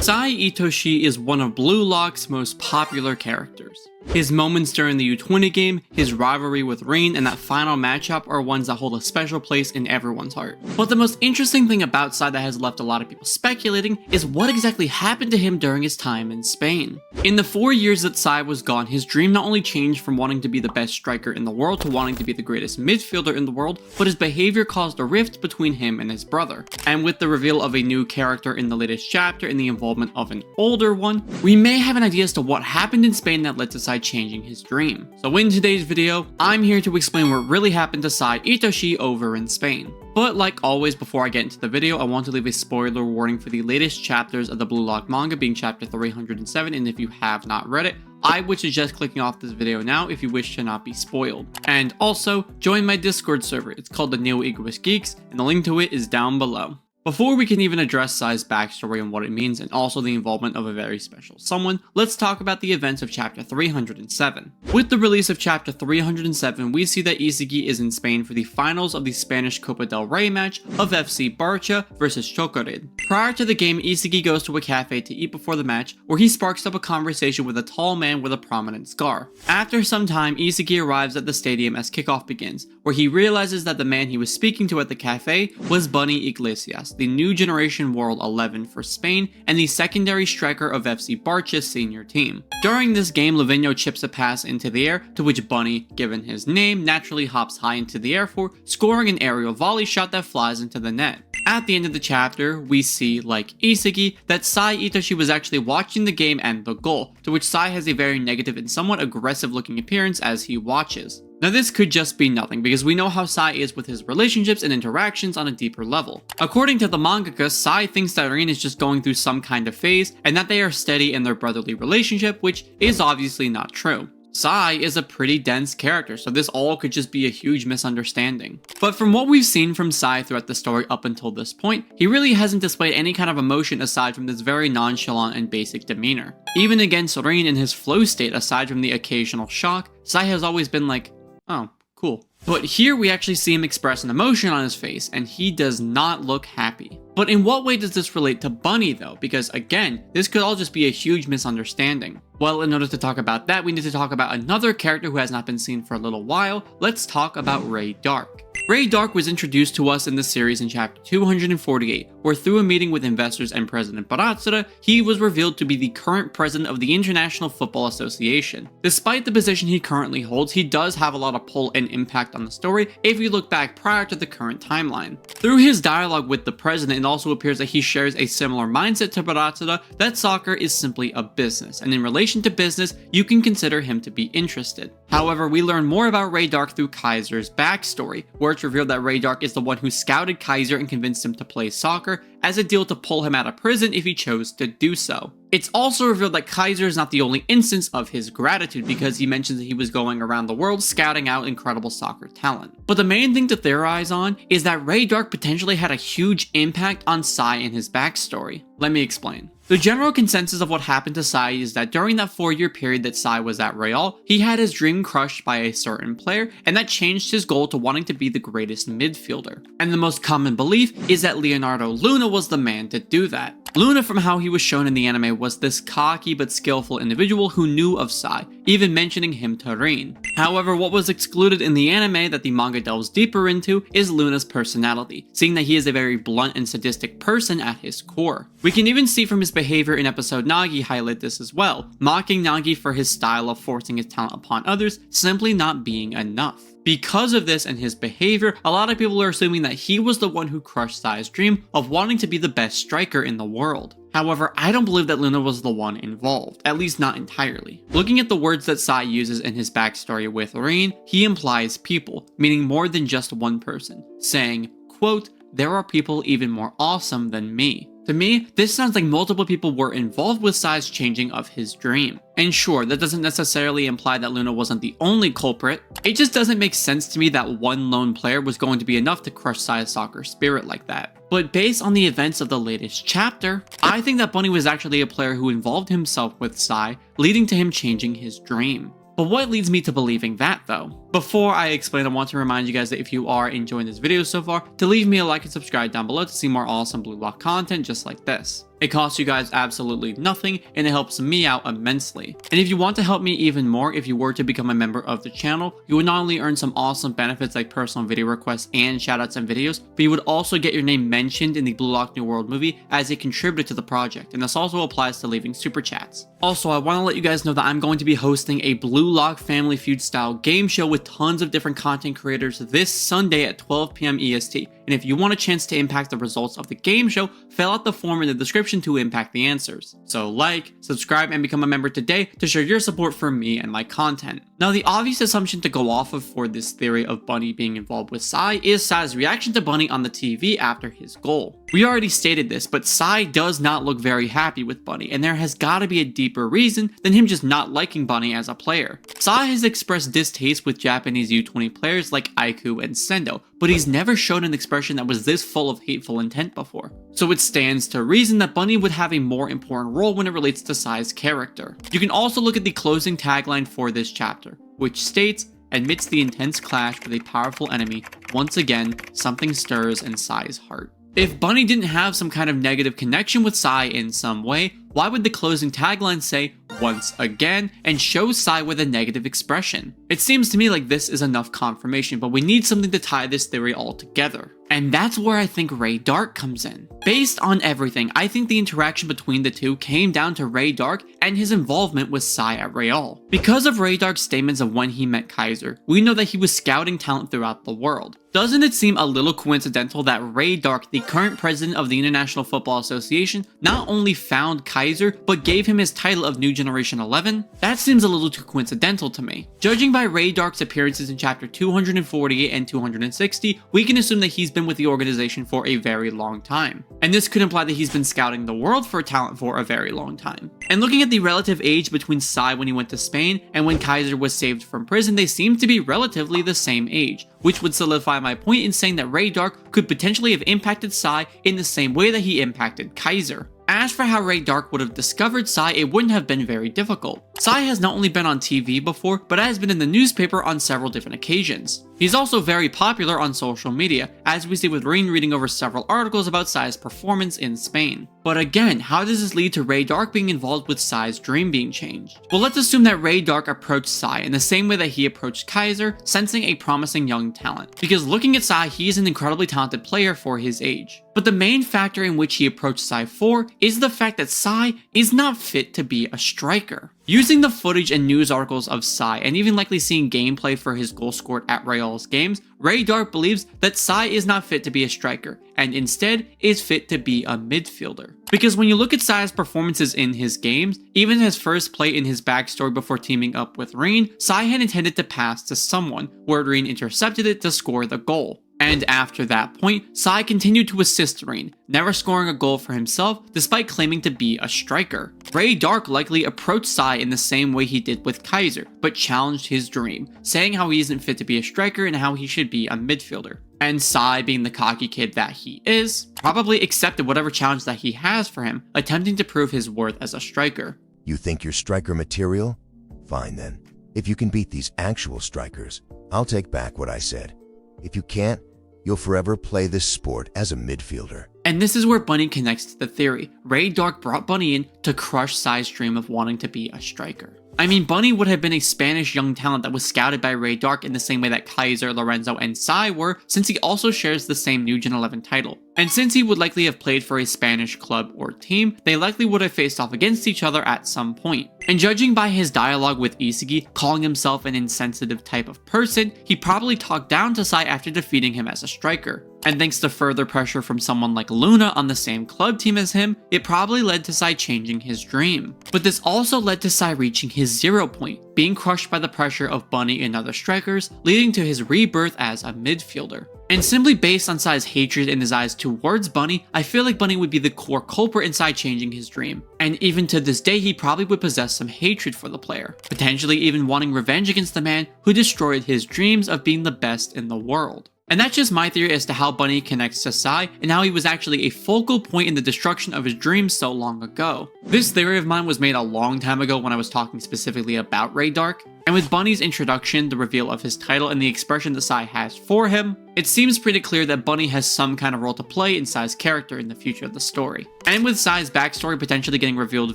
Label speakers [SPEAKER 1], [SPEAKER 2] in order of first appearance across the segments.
[SPEAKER 1] Sai Itoshi is one of BLUELOCK's most popular characters. His moments during the U20 game, his rivalry with Rain, and that final matchup are ones that hold a special place in everyone's heart. But the most interesting thing about Sai that has left a lot of people speculating is what exactly happened to him during his time in Spain. In the 4 years that Sai was gone, his dream not only changed from wanting to be the best striker in the world to wanting to be the greatest midfielder in the world, but his behavior caused a rift between him and his brother. And with the reveal of a new character in the latest chapter and the involvement of an older one, we may have an idea as to what happened in Spain that led to Sai changing his dream. So in today's video, I'm here to explain what really happened to Sai Itoshi over in Spain. But like always, before I get into the video, I want to leave a spoiler warning for the latest chapters of the BLUELOCK manga, being chapter 307, and if you have not read it, I would suggest clicking off this video now if you wish to not be spoiled. And also, join my Discord server. It's called the Neo Egoist Geeks, and the link to it is down below. Before we can even address Sai's backstory and what it means, and also the involvement of a very special someone, let's talk about the events of chapter 307. With the release of chapter 307, we see that Isagi is in Spain for the finals of the Spanish Copa del Rey match of FC Barça versus Chocorid. Prior to the game, Isagi goes to a cafe to eat before the match, where he sparks up a conversation with a tall man with a prominent scar. After some time, Isagi arrives at the stadium as kickoff begins, where he realizes that the man he was speaking to at the cafe was Bunny Iglesias, the new generation World 11 for Spain and the secondary striker of FC Barça's senior team. During this game, Lavinho chips a pass into the air, to which Bunny, given his name, naturally hops high into the air for, scoring an aerial volley shot that flies into the net. At the end of the chapter, we see, like Isagi, that Sai Itoshi was actually watching the game and the goal, to which Sai has a very negative and somewhat aggressive looking appearance as he watches. Now this could just be nothing, because we know how Sai is with his relationships and interactions on a deeper level. According to the mangaka, Sai thinks that Rin is just going through some kind of phase, and that they are steady in their brotherly relationship, which is obviously not true. Sai is a pretty dense character, so this all could just be a huge misunderstanding. But from what we've seen from Sai throughout the story up until this point, he really hasn't displayed any kind of emotion aside from this very nonchalant and basic demeanor. Even against Rin in his flow state, aside from the occasional shock, Sai has always been like, oh, cool. But here we actually see him express an emotion on his face, and he does not look happy. But in what way does this relate to Bunny though? Because again, this could all just be a huge misunderstanding. Well, in order to talk about that, we need to talk about another character who has not been seen for a little while. Let's talk about Ray Dark. Ray Dark was introduced to us in the series in chapter 248, where through a meeting with investors and President Baratsura, he was revealed to be the current president of the International Football Association. Despite the position he currently holds, he does have a lot of pull and impact on the story if you look back prior to the current timeline. Through his dialogue with the president, it also appears that he shares a similar mindset to Baratsura, that soccer is simply a business, and in relation to business, you can consider him to be interested. However, we learn more about Ray Dark through Kaiser's backstory, where it's revealed that Ray Dark is the one who scouted Kaiser and convinced him to play soccer as a deal to pull him out of prison if he chose to do so. It's also revealed that Kaiser is not the only instance of his gratitude, because he mentions that he was going around the world scouting out incredible soccer talent. But the main thing to theorize on is that Ray Dark potentially had a huge impact on Sai and his backstory. Let me explain. The general consensus of what happened to Sai is that during that 4-year period that Sai was at Real, he had his dream crushed by a certain player, and that changed his goal to wanting to be the greatest midfielder. And the most common belief is that Leonardo Luna was the man to do that. Luna, from how he was shown in the anime, was this cocky but skillful individual who knew of Sai, even mentioning him to Rin. However, what was excluded in the anime that the manga delves deeper into is Luna's personality, seeing that he is a very blunt and sadistic person at his core. We can even see from his behavior in episode Nagi highlight this as well, mocking Nagi for his style of forcing his talent upon others simply not being enough. Because of this and his behavior, a lot of people are assuming that he was the one who crushed Sai's dream of wanting to be the best striker in the world. However, I don't believe that Luna was the one involved, at least not entirely. Looking at the words that Sai uses in his backstory with Rin, he implies people, meaning more than just one person, saying, quote, "There are people even more awesome than me." To me, this sounds like multiple people were involved with Sai's changing of his dream. And sure, that doesn't necessarily imply that Luna wasn't the only culprit. It just doesn't make sense to me that one lone player was going to be enough to crush Sai's soccer spirit like that. But based on the events of the latest chapter, I think that Bunny was actually a player who involved himself with Sai, leading to him changing his dream. But what leads me to believing that though? Before I explain, I want to remind you guys that if you are enjoying this video so far, to leave me a like and subscribe down below to see more awesome BLUELOCK content just like this. It costs you guys absolutely nothing, and it helps me out immensely. And if you want to help me even more, if you were to become a member of the channel, you would not only earn some awesome benefits like personal video requests and shoutouts in videos, but you would also get your name mentioned in the Blue Lock New World movie as a contributor to the project, and this also applies to leaving super chats. Also, I want to let you guys know that I'm going to be hosting a Blue Lock Family Feud style game show with tons of different content creators this Sunday at 12 p.m. EST. And if you want a chance to impact the results of the game show, fill out the form in the description to impact the answers. So like, subscribe, and become a member today to show your support for me and my content. Now, the obvious assumption to go off of for this theory of Bunny being involved with Sai is Sai's reaction to Bunny on the TV after his goal. We already stated this, but Sai does not look very happy with Bunny, and there has got to be a deeper reason than him just not liking Bunny as a player. Sai has expressed distaste with Japanese U20 players like Aiku and Sendo, but he's never shown an expression that was this full of hateful intent before. So it stands to reason that Bunny would have a more important role when it relates to Sai's character. You can also look at the closing tagline for this chapter, which states, "Amidst the intense clash with a powerful enemy, once again, something stirs in Sai's heart." If Bunny didn't have some kind of negative connection with Sai in some way, why would the closing tagline say, "once again," and show Sai with a negative expression? It seems to me like this is enough confirmation, but we need something to tie this theory all together. And that's where I think Ray Dark comes in. Based on everything, I think the interaction between the two came down to Ray Dark and his involvement with Sai at Real. Because of Ray Dark's statements of when he met Kaiser, we know that he was scouting talent throughout the world. Doesn't it seem a little coincidental that Ray Dark, the current president of the International Football Association, not only found Kaiser, but gave him his title of New Generation 11? That seems a little too coincidental to me. Judging by Ray Dark's appearances in chapter 248 and 260, we can assume that he's been with the organization for a very long time. And this could imply that he's been scouting the world for talent for a very long time. And looking at the relative age between Sai when he went to Spain and when Kaiser was saved from prison, they seem to be relatively the same age, which would solidify my point in saying that Ray Dark could potentially have impacted Sai in the same way that he impacted Kaiser. As for how Ray Dark would have discovered Sai, it wouldn't have been very difficult. Sai has not only been on TV before, but has been in the newspaper on several different occasions. He's also very popular on social media, as we see with Rin reading over several articles about Sai's performance in Spain. But again, how does this lead to Ray Dark being involved with Sai's dream being changed? Well, let's assume that Ray Dark approached Sai in the same way that he approached Kaiser, sensing a promising young talent. Because looking at Sai, he is an incredibly talented player for his age. But the main factor in which he approached Sai for is the fact that Sai is not fit to be a striker. Using the footage and news articles of Sai, and even likely seeing gameplay for his goal scored at Real's games, Ray Dark believes that Sai is not fit to be a striker, and instead is fit to be a midfielder. Because when you look at Sai's performances in his games, even his first play in his backstory before teaming up with Rin, Sai had intended to pass to someone, where Rin intercepted it to score the goal. And after that point, Sai continued to assist Rin, never scoring a goal for himself despite claiming to be a striker. Ray Dark likely approached Sai in the same way he did with Kaiser, but challenged his dream, saying how he isn't fit to be a striker and how he should be a midfielder. And Sai, being the cocky kid that he is, probably accepted whatever challenge that he has for him, attempting to prove his worth as a striker.
[SPEAKER 2] You think you're striker material? Fine then. If you can beat these actual strikers, I'll take back what I said. If you can't, you'll forever play this sport as a midfielder.
[SPEAKER 1] And this is where Bunny connects to the theory. Ray Dark brought Bunny in to crush Sai's dream of wanting to be a striker. I mean, Bunny would have been a Spanish young talent that was scouted by Ray Dark in the same way that Kaiser, Lorenzo, and Sai were, since he also shares the same New Gen 11 title. And since he would likely have played for a Spanish club or team, they likely would have faced off against each other at some point. And judging by his dialogue with Isagi, calling himself an insensitive type of person, he probably talked down to Sai after defeating him as a striker. And thanks to further pressure from someone like Luna on the same club team as him, it probably led to Sai changing his dream. But this also led to Sai reaching his 0 point, being crushed by the pressure of Bunny and other strikers, leading to his rebirth as a midfielder. And simply based on Sai's hatred in his eyes towards Bunny, I feel like Bunny would be the core culprit in Sai changing his dream. And even to this day, he probably would possess some hatred for the player, potentially even wanting revenge against the man who destroyed his dreams of being the best in the world. And that's just my theory as to how Bunny connects to Sai and how he was actually a focal point in the destruction of his dreams so long ago. This theory of mine was made a long time ago when I was talking specifically about Ray Dark, and with Bunny's introduction, the reveal of his title, and the expression that Sai has for him, it seems pretty clear that Bunny has some kind of role to play in Sai's character in the future of the story. And with Sai's backstory potentially getting revealed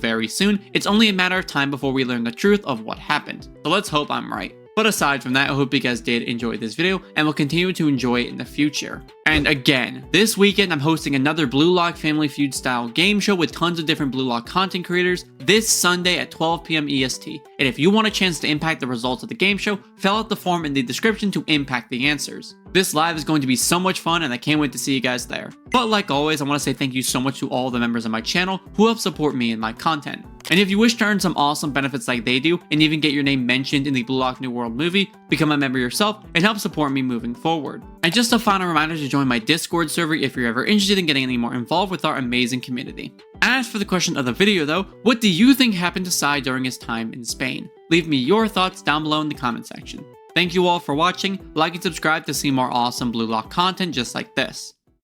[SPEAKER 1] very soon, it's only a matter of time before we learn the truth of what happened. So let's hope I'm right. But aside from that, I hope you guys did enjoy this video and will continue to enjoy it in the future. And again, this weekend I'm hosting another Blue Lock Family Feud style game show with tons of different Blue Lock content creators this Sunday at 12 PM EST. And if you want a chance to impact the results of the game show, fill out the form in the description to impact the answers. This live is going to be so much fun and I can't wait to see you guys there. But like always, I want to say thank you so much to all the members of my channel who help support me and my content. And if you wish to earn some awesome benefits like they do, and even get your name mentioned in the Blue Lock New World movie, become a member yourself and help support me moving forward. And just a final reminder to join my Discord server if you're ever interested in getting any more involved with our amazing community. As for the question of the video though, what do you think happened to Sai during his time in Spain? Leave me your thoughts down below in the comment section. Thank you all for watching, like and subscribe to see more awesome Blue Lock content just like this.